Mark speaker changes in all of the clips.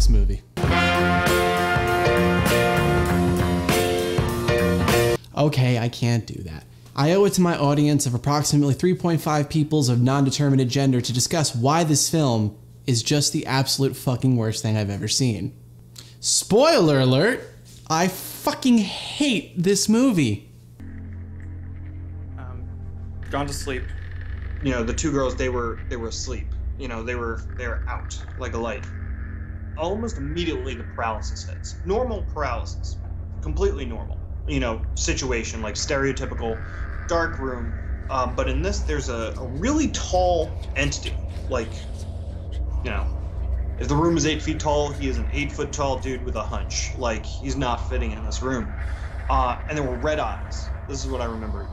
Speaker 1: this movie. Okay, I can't do that. I owe it to my audience of approximately 3.5 peoples of non-determinate gender to discuss why this film is just the absolute fucking worst thing I've ever seen. Spoiler alert! I fucking hate this movie.
Speaker 2: Gone to sleep.
Speaker 3: You know, the two girls, they were asleep. You know, they were out like a light. Almost immediately the paralysis hits. Normal paralysis. Completely normal. You know, situation, like stereotypical dark room. But in this, there's a really tall entity. Like, you know, if the room is 8 feet tall, he is an 8 foot tall dude with a hunch. Like, he's not fitting in this room. And there were red eyes. This is what I remember.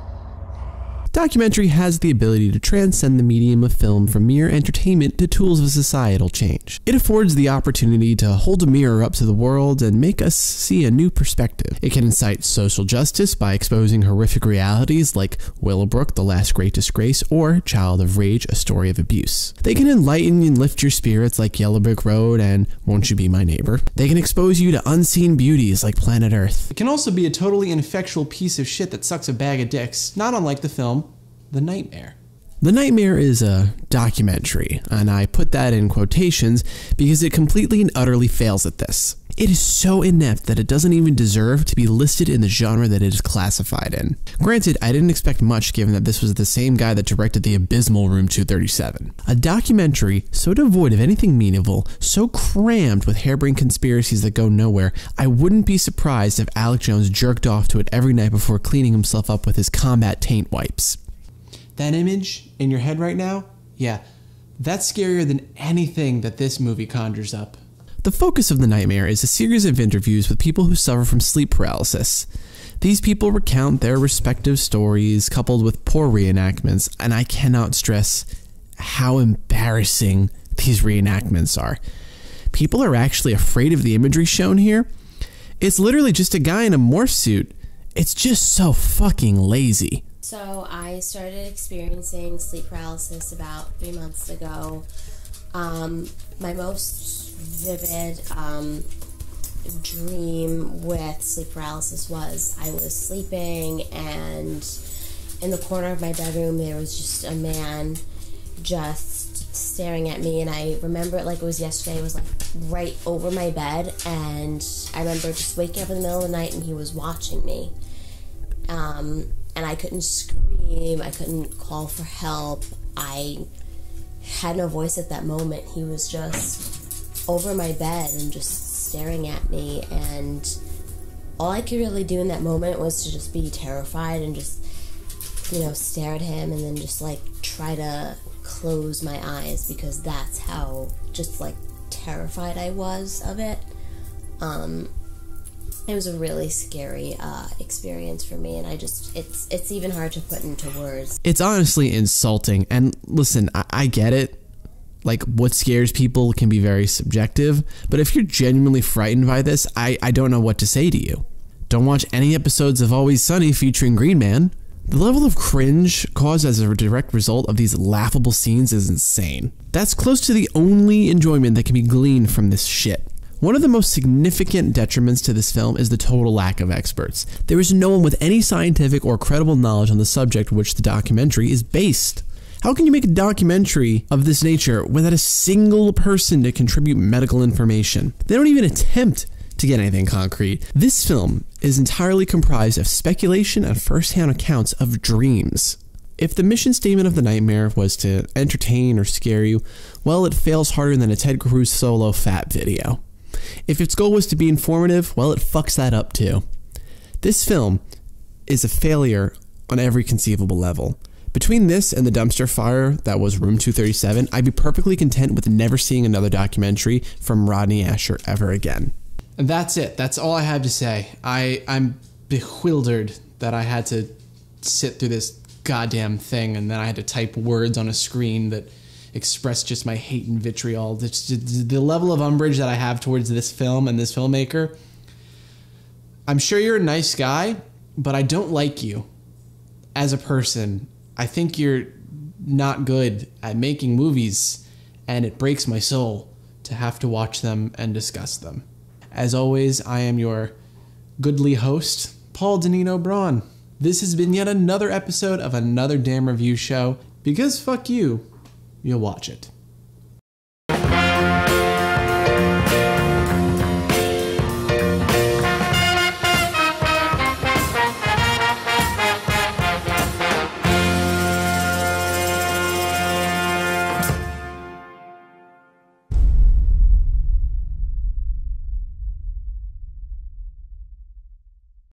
Speaker 1: Documentary has the ability to transcend the medium of film from mere entertainment to tools of societal change. It affords the opportunity to hold a mirror up to the world and make us see a new perspective. It can incite social justice by exposing horrific realities like Willowbrook, The Last Great Disgrace, or Child of Rage, A Story of Abuse. They can enlighten and lift your spirits like Yellow Brick Road and Won't You Be My Neighbor. They can expose you to unseen beauties like Planet Earth. It can also be a totally ineffectual piece of shit that sucks a bag of dicks, not unlike the film The Nightmare. The Nightmare is a documentary, and I put that in quotations because it completely and utterly fails at this. It is so inept that it doesn't even deserve to be listed in the genre that it is classified in. Granted, I didn't expect much given that this was the same guy that directed the abysmal Room 237. A documentary so devoid of anything meaningful, so crammed with harebrained conspiracies that go nowhere, I wouldn't be surprised if Alex Jones jerked off to it every night before cleaning himself up with his combat taint wipes. That image in your head right now? Yeah, that's scarier than anything that this movie conjures up. The focus of The Nightmare is a series of interviews with people who suffer from sleep paralysis. These people recount their respective stories coupled with poor reenactments, and I cannot stress how embarrassing these reenactments are. People are actually afraid of the imagery shown here. It's literally just a guy in a morph suit. It's just so fucking lazy.
Speaker 4: So I started experiencing sleep paralysis about 3 months ago. My most vivid dream with sleep paralysis was I was sleeping, and in the corner of my bedroom there was just a man just staring at me, and I remember it like it was yesterday. It was like right over my bed, and I remember just waking up in the middle of the night and he was watching me. And I couldn't scream, I couldn't call for help, I had no voice at that moment. He was just over my bed and just staring at me, and all I could really do in that moment was to just be terrified and just, you know, stare at him and then just like try to close my eyes because that's how just like terrified I was of it. It was a really scary experience for me, and it's even hard to put into words.
Speaker 1: It's honestly insulting, and listen, I get it. Like, what scares people can be very subjective, but if you're genuinely frightened by this, I don't know what to say to you. Don't watch any episodes of Always Sunny featuring Green Man. The level of cringe caused as a direct result of these laughable scenes is insane. That's close to the only enjoyment that can be gleaned from this shit. One of the most significant detriments to this film is the total lack of experts. There is no one with any scientific or credible knowledge on the subject which the documentary is based. How can you make a documentary of this nature without a single person to contribute medical information? They don't even attempt to get anything concrete. This film is entirely comprised of speculation and first-hand accounts of dreams. If the mission statement of The Nightmare was to entertain or scare you, well, it fails harder than a Ted Cruz solo fat video. If its goal was to be informative, well, it fucks that up too. This film is a failure on every conceivable level. Between this and the dumpster fire that was Room 237, I'd be perfectly content with never seeing another documentary from Rodney Ascher ever again. And that's it. That's all I have to say. I'm bewildered that I had to sit through this goddamn thing, and then I had to type words on a screen that express just my hate and vitriol. The level of umbrage that I have towards this film and this filmmaker. I'm sure you're a nice guy, but I don't like you as a person. I think you're not good at making movies, and it breaks my soul to to have to watch them and discuss them. As always, I am your goodly host, Paul Danino Braun. This has been yet another episode of Another Damn Review Show, because fuck you, you'll watch it.